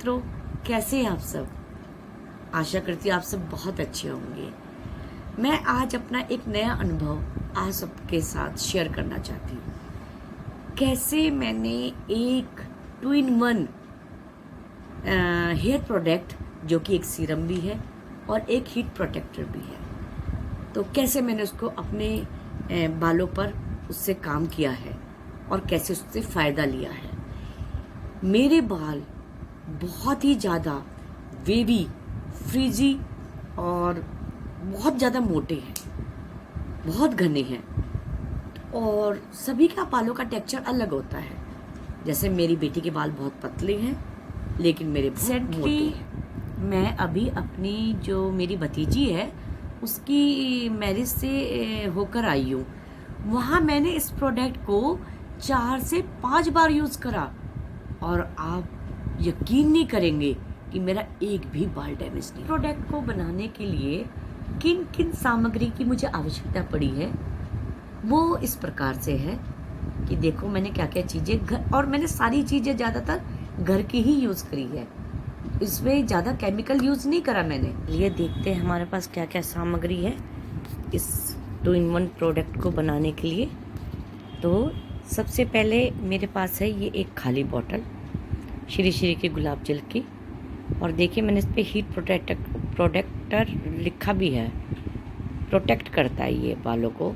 मित्रों, कैसे हैं आप सब। आशा करती हूँ आप सब बहुत अच्छे होंगे। मैं आज अपना एक नया अनुभव आप सबके साथ शेयर करना चाहती हूँ। कैसे मैंने एक 2 in 1 हेयर प्रोडक्ट, जो कि एक सीरम भी है और एक हीट प्रोटेक्टर भी है, तो कैसे मैंने उसको अपने बालों पर उससे काम किया है और कैसे उससे फ़ायदा लिया है। मेरे बाल बहुत ही ज़्यादा वेवी, फ्रीजी और बहुत ज़्यादा मोटे हैं, बहुत घने हैं। और सभी का बालों का टेक्सचर अलग होता है। जैसे मेरी बेटी के बाल बहुत पतले हैं, लेकिन मेरे बहुत मोटे हैं। मैं अभी अपनी जो मेरी भतीजी है उसकी मैरिज से होकर आई हूँ। वहाँ मैंने इस प्रोडक्ट को 4 से 5 बार यूज़ करा और आप यकीन नहीं करेंगे कि मेरा एक भी बाल डैमेज नहीं। प्रोडक्ट को बनाने के लिए किन किन सामग्री की मुझे आवश्यकता पड़ी है वो इस प्रकार से है कि देखो मैंने क्या क्या चीज़ें घर, और मैंने सारी चीज़ें ज़्यादातर घर की ही यूज़ करी है। इसमें ज़्यादा केमिकल यूज़ नहीं करा मैंने। ये देखते हैं हमारे पास क्या क्या सामग्री है इस 2 in 1 प्रोडक्ट को बनाने के लिए। तो सबसे पहले मेरे पास है ये एक खाली बॉटल श्री श्री के गुलाब जल की, और देखिए मैंने इस पर हीट प्रोटेक्टर लिखा भी है। प्रोटेक्ट करता है ये बालों को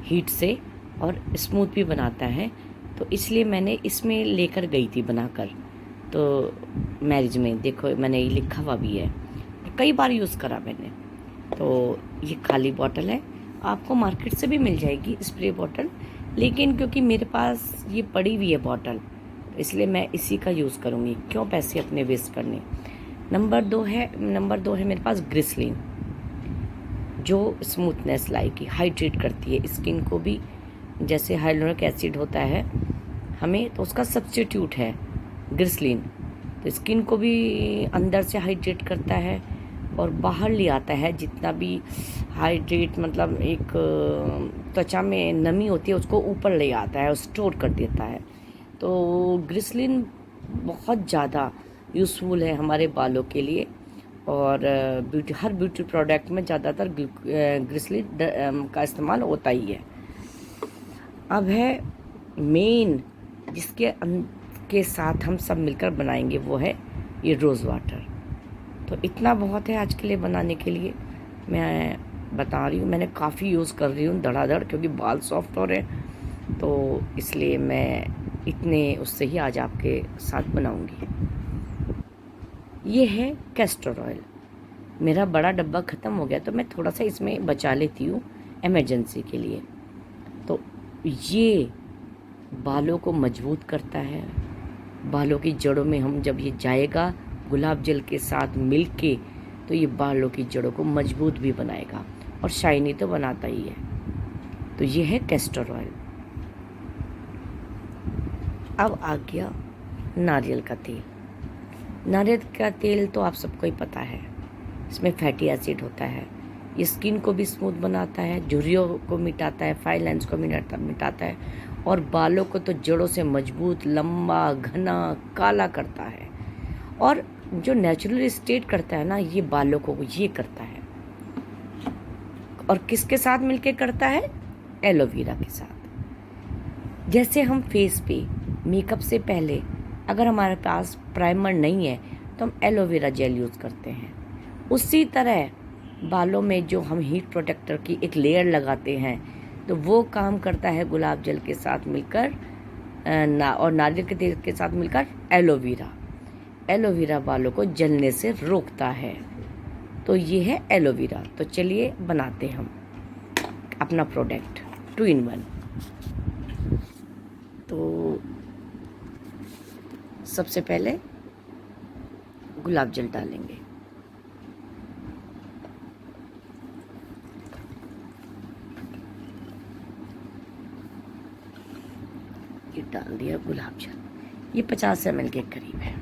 हीट से और स्मूथ भी बनाता है, तो इसलिए मैंने इसमें लेकर गई थी बनाकर। तो मैरिज में देखो मैंने ये लिखा हुआ भी है, कई बार यूज़ करा मैंने। तो ये खाली बॉटल है, आपको मार्केट से भी मिल जाएगी स्प्रे बॉटल, लेकिन क्योंकि मेरे पास ये पड़ी हुई है बॉटल, इसलिए मैं इसी का यूज़ करूँगी, क्यों पैसे अपने वेस्ट करने। नंबर दो है मेरे पास ग्रिसलिन, जो स्मूथनेस लाएगी, हाइड्रेट करती है स्किन को भी। जैसे हाइलोरिक एसिड होता है हमें, तो उसका सब्स्टिट्यूट है ग्रिसलिन, तो स्किन को भी अंदर से हाइड्रेट करता है और बाहर ले आता है जितना भी हाइड्रेट, मतलब एक त्वचा में नमी होती है उसको ऊपर ले आता है और स्टोर कर देता है। तो ग्रिसलिन बहुत ज़्यादा यूज़फुल है हमारे बालों के लिए, और हर ब्यूटी प्रोडक्ट में ज़्यादातर ग्रिसलिन का इस्तेमाल होता ही है। अब है मेन, के साथ हम सब मिलकर बनाएंगे, वो है ये रोज़ वाटर। तो इतना बहुत है आज के लिए बनाने के लिए। मैं बता रही हूँ, मैंने काफ़ी यूज़ कर रही हूँ धड़ाधड़, क्योंकि बाल सॉफ्ट हो रहे हैं, तो इसलिए मैं इतने उससे ही आज आपके साथ बनाऊंगी। ये है कैस्टर ऑयल। मेरा बड़ा डब्बा ख़त्म हो गया, तो मैं थोड़ा सा इसमें बचा लेती हूँ इमरजेंसी के लिए। तो ये बालों को मजबूत करता है, बालों की जड़ों में हम जब ये जाएगा गुलाब जल के साथ मिलके, तो ये बालों की जड़ों को मजबूत भी बनाएगा और शाइनी तो बनाता ही है। तो ये है कैस्टर ऑयल। अब आ गया नारियल का तेल। नारियल का तेल तो आप सबको ही पता है, इसमें फैटी एसिड होता है। ये स्किन को भी स्मूथ बनाता है, झुर्रियों को मिटाता है, फाइन लाइन्स को मिटाता है, और बालों को तो जड़ों से मजबूत, लंबा, घना, काला करता है। और जो नेचुरल स्टेट करता है ना ये बालों को, ये करता है। और किसके साथ मिलके करता है? एलोवेरा के साथ। जैसे हम फेस पे मेकअप से पहले अगर हमारे पास प्राइमर नहीं है तो हम एलोवेरा जेल यूज़ करते हैं, उसी तरह बालों में जो हम हीट प्रोटेक्टर की एक लेयर लगाते हैं, तो वो काम करता है गुलाब जल के साथ मिलकर और नारियल के तेल के साथ मिलकर एलोवेरा। एलोवेरा बालों को जलने से रोकता है। तो ये है एलोवेरा। तो चलिए बनाते हम अपना प्रोडक्ट 2 in 1। तो सबसे पहले गुलाब जल डालेंगे। ये डाल दिया गुलाब जल, ये 50 ml के करीब है।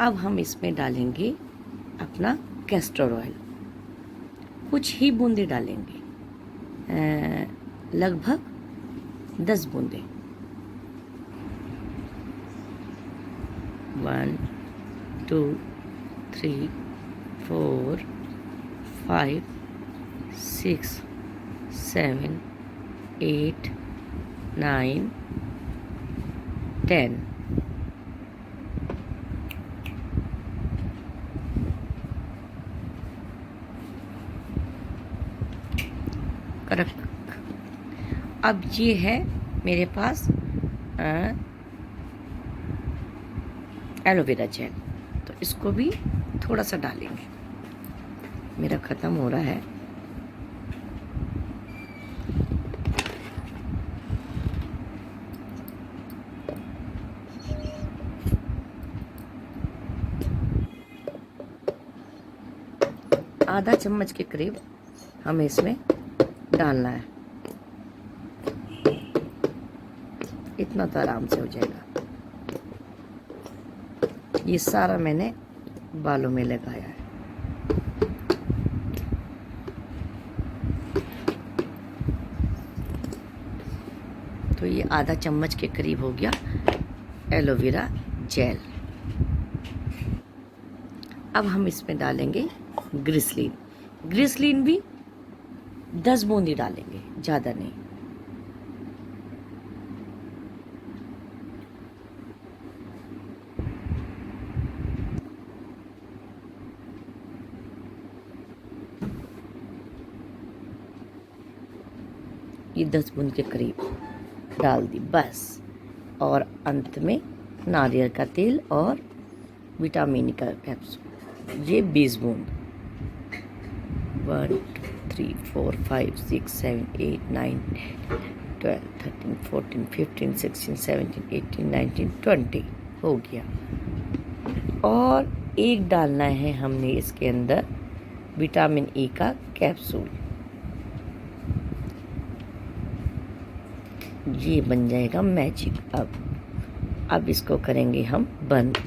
अब हम इसमें डालेंगे अपना कैस्टर ऑयल, कुछ ही बूंदे डालेंगे, लगभग 10 बूंदे। 1 2 3 4 5 6 7 8 9 10। करेक्ट। अब ये है मेरे पास एलोवेरा जेल, तो इसको भी थोड़ा सा डालेंगे। मेरा ख़त्म हो रहा है। आधा चम्मच के करीब हमें इसमें डालना है। इतना तो आराम से हो जाएगा। ये सारा मैंने बालों में लगाया है। तो ये आधा चम्मच के करीब हो गया एलोवेरा जेल। अब हम इसमें डालेंगे ग्लिसरीन। ग्लिसरीन भी 10 बूंदी डालेंगे, ज़्यादा नहीं। ये 10 बूंद के करीब डाल दी बस। और अंत में नारियल का तेल और विटामिन का कैप्सूल, ये 20 बूंद। 1 2 3 4 5 6 7 8 9 10 12 13 14 15 16 17 18 19 20 हो गया। और एक डालना है हमने इसके अंदर विटामिन ई का कैप्सूल। ये बन जाएगा मैजिक। अब इसको करेंगे हम बंद।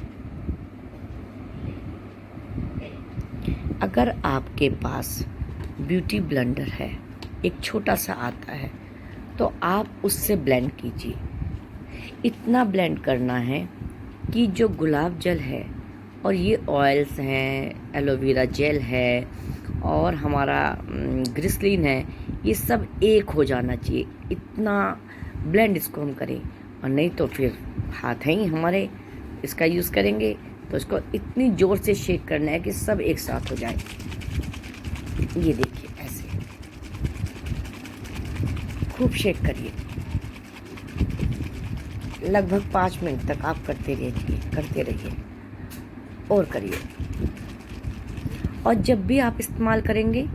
अगर आपके पास ब्यूटी ब्लेंडर है, एक छोटा सा आता है, तो आप उससे ब्लेंड कीजिए। इतना ब्लेंड करना है कि जो गुलाब जल है और ये ऑयल्स हैं, एलोवेरा जेल है और हमारा ग्लिसरीन है, ये सब एक हो जाना चाहिए। इतना ब्लेंड इसको हम करें। और नहीं तो फिर हाथ हैं ही हमारे, इसका यूज़ करेंगे तो इसको इतनी ज़ोर से शेक करना है कि सब एक साथ हो जाए। ये देखिए, ऐसे खूब शेक करिए। लगभग 5 मिनट तक आप करते रहिए और करिए। और जब भी आप इस्तेमाल करेंगे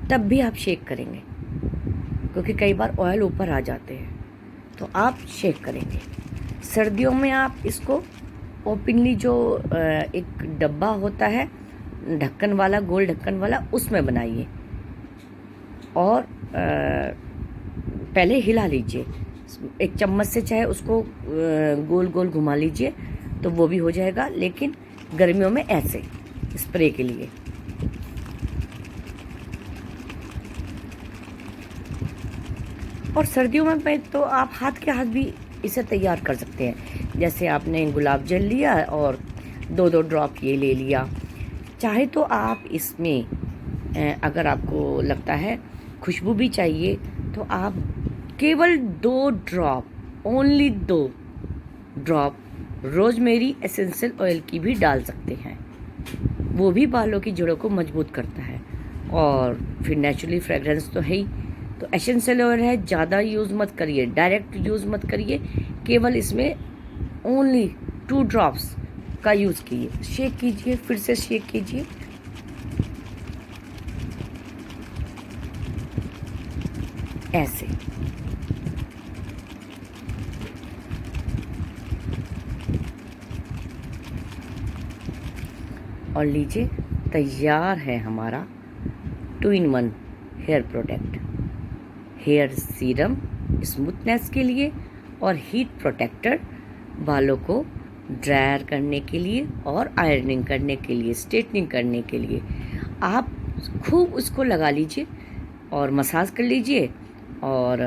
तब भी आप शेक करेंगे, क्योंकि कई बार ऑयल ऊपर आ जाते हैं, तो आप शेक करेंगे। सर्दियों में आप इसको ओपनली, जो एक डब्बा होता है ढक्कन वाला, गोल ढक्कन वाला, उसमें बनाइए और पहले हिला लीजिए। एक चम्मच से चाहे उसको गोल गोल घुमा लीजिए तो वो भी हो जाएगा। लेकिन गर्मियों में ऐसे स्प्रे के लिए। और सर्दियों में तो आप हाथ के हाथ भी इसे तैयार कर सकते हैं। जैसे आपने गुलाब जल लिया और 2-2 ड्रॉप ये ले लिया। चाहे तो आप इसमें अगर आपको लगता है खुशबू भी चाहिए तो आप केवल 2 drop, only 2 drop rosemary essential oil की भी डाल सकते हैं। वो भी बालों की जड़ों को मजबूत करता है। और फिर नेचुरली फ्रेगरेंस तो है ही। तो एसेंशियल ऑयल है, ज़्यादा यूज़ मत करिए, डायरेक्ट यूज़ मत करिए। केवल इसमें ओनली 2 ड्रॉप्स का यूज़ कीजिए। शेक कीजिए, फिर से शेक कीजिए। ऐसे और लीजिए, तैयार है हमारा 2-in-1 hair product. Hair serum smoothness के लिए और हीट प्रोटेक्टर बालों को ड्रायर करने के लिए और आयरनिंग करने के लिए, स्ट्रेटनिंग करने के लिए। आप खूब उसको लगा लीजिए और मसाज कर लीजिए और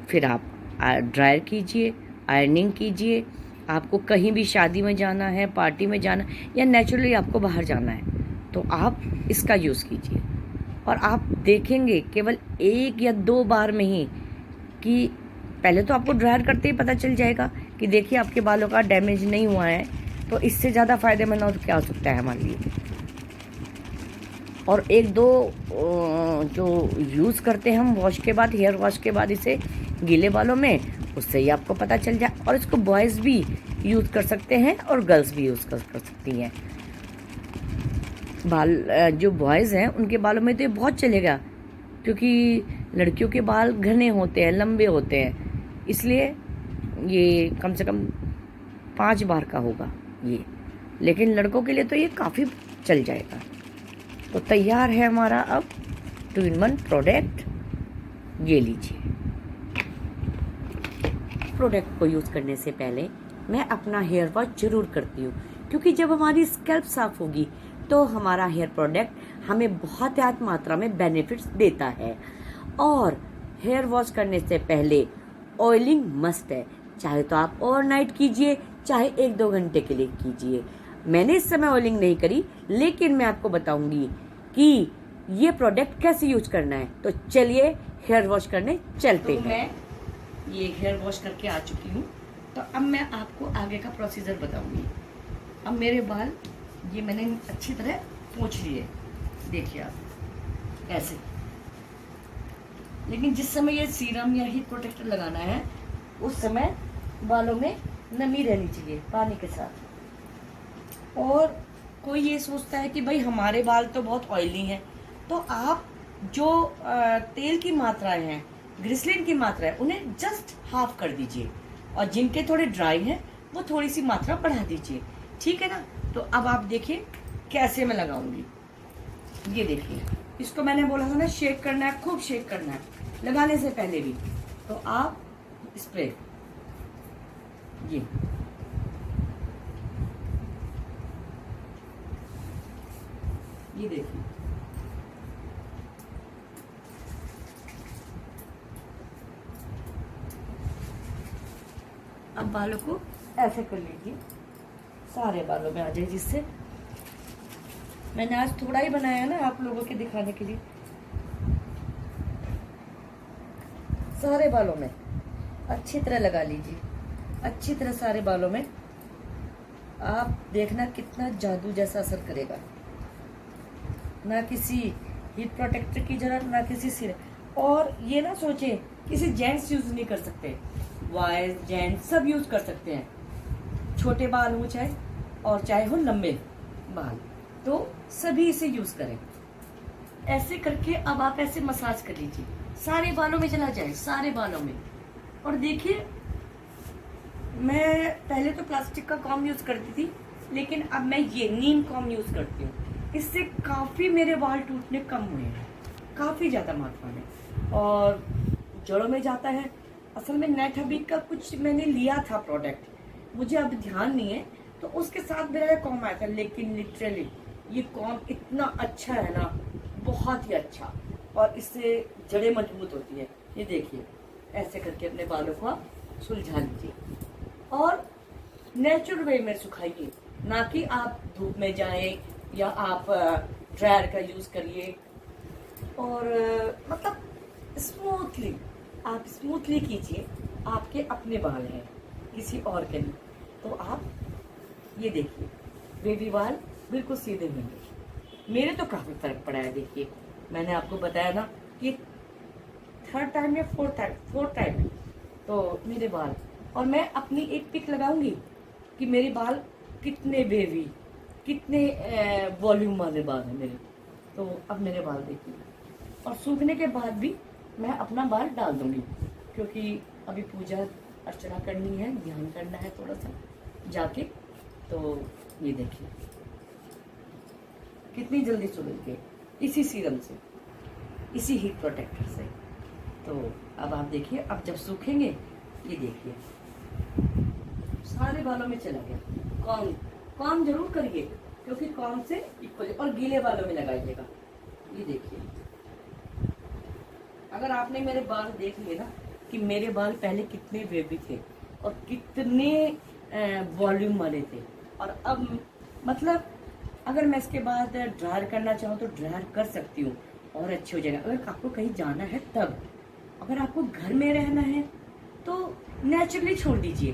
फिर आप ड्रायर कीजिए, आयरनिंग कीजिए। आपको कहीं भी शादी में जाना है, पार्टी में जाना या नेचुरली आपको बाहर जाना है तो आप इसका यूज़ कीजिए और आप देखेंगे केवल 1 या 2 बार में ही कि पहले तो आपको ड्रायर करते ही पता चल जाएगा कि देखिए आपके बालों का डैमेज नहीं हुआ है। तो इससे ज़्यादा फ़ायदेमंद और क्या हो सकता है हमारे लिए। और 1-2 जो यूज़ करते हैं हम वॉश के बाद, हेयर वॉश के बाद इसे गीले बालों में, उससे ही आपको पता चल जाए। और इसको बॉयज़ भी यूज़ कर सकते हैं और गर्ल्स भी यूज़ कर सकती हैं। बाल जो बॉयज़ हैं उनके बालों में तो ये बहुत चलेगा, क्योंकि लड़कियों के बाल घने होते हैं, लंबे होते हैं, इसलिए ये कम से कम 5 बार का होगा ये। लेकिन लड़कों के लिए तो ये काफ़ी चल जाएगा। तो तैयार है हमारा अब 2-in-1 प्रोडक्ट। ये लीजिए। प्रोडक्ट को यूज़ करने से पहले मैं अपना हेयर वॉश ज़रूर करती हूँ, क्योंकि जब हमारी स्कैल्प साफ़ होगी तो हमारा हेयर प्रोडक्ट हमें बहुत ज़्यादा मात्रा में बेनिफिट्स देता है। और हेयर वॉश करने से पहले ऑयलिंग मस्ट है, चाहे तो आप ओवरनाइट कीजिए, चाहे 1-2 घंटे के लिए कीजिए। मैंने इस समय ऑयलिंग नहीं करी, लेकिन मैं आपको बताऊंगी कि ये प्रोडक्ट कैसे यूज करना है। तो चलिए हेयर वॉश करने चलते हैं। मैं ये हेयर वॉश करके आ चुकी हूँ, तो अब मैं आपको आगे का प्रोसीजर बताऊंगी। अब मेरे बाल ये मैंने अच्छी तरह पोंछ लिए, देखिए आप ऐसे। लेकिन जिस समय ये सीरम या हीट प्रोटेक्टर लगाना है उस समय बालों में नमी रहनी चाहिए पानी के साथ। और कोई ये सोचता है कि भाई हमारे बाल तो बहुत ऑयली हैं, तो आप जो तेल की मात्राएं हैं, ग्लिसरीन की मात्रा है, उन्हें जस्ट हाफ कर दीजिए और जिनके थोड़े ड्राई हैं वो थोड़ी सी मात्रा बढ़ा दीजिए, ठीक है ना। तो अब आप देखिए कैसे मैं लगाऊंगी। ये देखिए, इसको मैंने बोला था ना शेक करना है, खूब शेक करना है लगाने से पहले भी। तो आप इस पे ये देखिए, अब बालों को ऐसे कर लीजिए, सारे बालों में आ जाए, जिससे मैंने आज थोड़ा ही बनाया ना आप लोगों के दिखाने के लिए। सारे बालों में अच्छी तरह लगा लीजिए, अच्छी तरह सारे बालों में। आप देखना कितना जादू जैसा असर करेगा। ना किसी हीट प्रोटेक्टर की जरूरत, ना किसी सिरम। और ये ना सोचे किसी जेंट्स यूज नहीं कर सकते, बॉयज जेंट्स सब यूज कर सकते हैं। छोटे बाल हो चाहे और चाहे हो लंबे बाल, तो सभी इसे यूज करें। ऐसे करके अब आप ऐसे मसाज कर लीजिए, सारे बालों में चला जाए, सारे बालों में। और देखिए, मैं पहले तो प्लास्टिक का कॉम्ब यूज करती थी, लेकिन अब मैं ये नीम कॉम्ब यूज करती हूँ। इससे काफी मेरे बाल टूटने कम हुए हैं, काफी ज्यादा मात्रा में, और जड़ों में जाता है। असल में नेट हबीब का कुछ मैंने लिया था प्रोडक्ट, मुझे अब ध्यान नहीं है, तो उसके साथ मेरा ये कॉम्ब आया था। लेकिन लिटरली ये कॉम्ब इतना अच्छा है ना, बहुत ही अच्छा, और इससे जड़ें मजबूत होती है। ये देखिए, ऐसे करके अपने बालों को आप सुलझा लीजिए और नेचुरल वे में सुखाइए, ना कि आप धूप में जाएं या आप ड्रायर का यूज करिए। और मतलब स्मूथली, आप स्मूथली कीजिए। आपके अपने बाल हैं, किसी और के नहीं। तो आप ये देखिए, बेबी बाल बिल्कुल सीधे होंगे। मेरे तो काफी फर्क पड़ा है। देखिए, मैंने आपको बताया ना कि 3rd टाइम या 4th टाइम तो मेरे बाल, और मैं अपनी एक पिक लगाऊंगी कि मेरे बाल कितने बेबी, कितने वॉल्यूम वाले बाल हैं मेरे। तो अब मेरे बाल देखिए, और सूखने के बाद भी मैं अपना बाल डाल दूंगी, क्योंकि अभी पूजा अर्चना करनी है, ध्यान करना है थोड़ा सा जाके। तो ये देखिए कितनी जल्दी सुलझ गए इसी सीरम से, इसी हीट प्रोटेक्टर से। तो अब आप देखिए, अब जब सूखेंगे, ये देखिए सारे बालों में चला गया। कॉम कॉम जरूर करिए, क्योंकि कॉम से इक्वल, और गीले बालों में लगाइएगा। ये देखिए, अगर आपने मेरे बाल देख लिए ना कि मेरे बाल पहले कितने वेवी थे और कितने वॉल्यूम वाले थे, और अब मतलब अगर मैं इसके बाद ड्रायर करना चाहूँ तो ड्रायर कर सकती हूँ और अच्छे हो जाएगा। अगर आपको कहीं जाना है तब, अगर आपको घर में रहना है तो नेचुरली छोड़ दीजिए,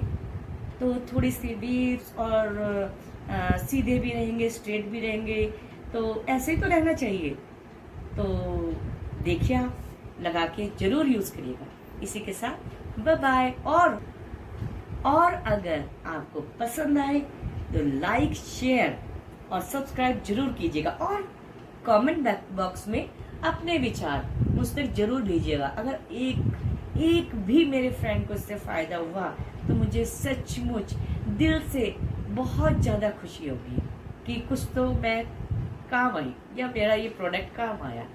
तो थोड़ी सी बीट्स और सीधे भी रहेंगे, स्ट्रेट भी रहेंगे, तो ऐसे ही तो रहना चाहिए। तो देखिए, आप लगा के जरूर यूज करिएगा। इसी के साथ बाय बाय। और अगर आपको पसंद आए तो लाइक, शेयर और सब्सक्राइब जरूर कीजिएगा, और कमेंट बॉक्स में अपने विचार मुझ तक जरूर भेजिएगा। अगर एक भी मेरे फ्रेंड को इससे फायदा हुआ तो मुझे सचमुच दिल से बहुत ज्यादा खुशी होगी कि कुछ तो मैं काम आई, या मेरा ये प्रोडक्ट काम आया।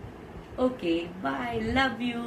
Okay bye, love you.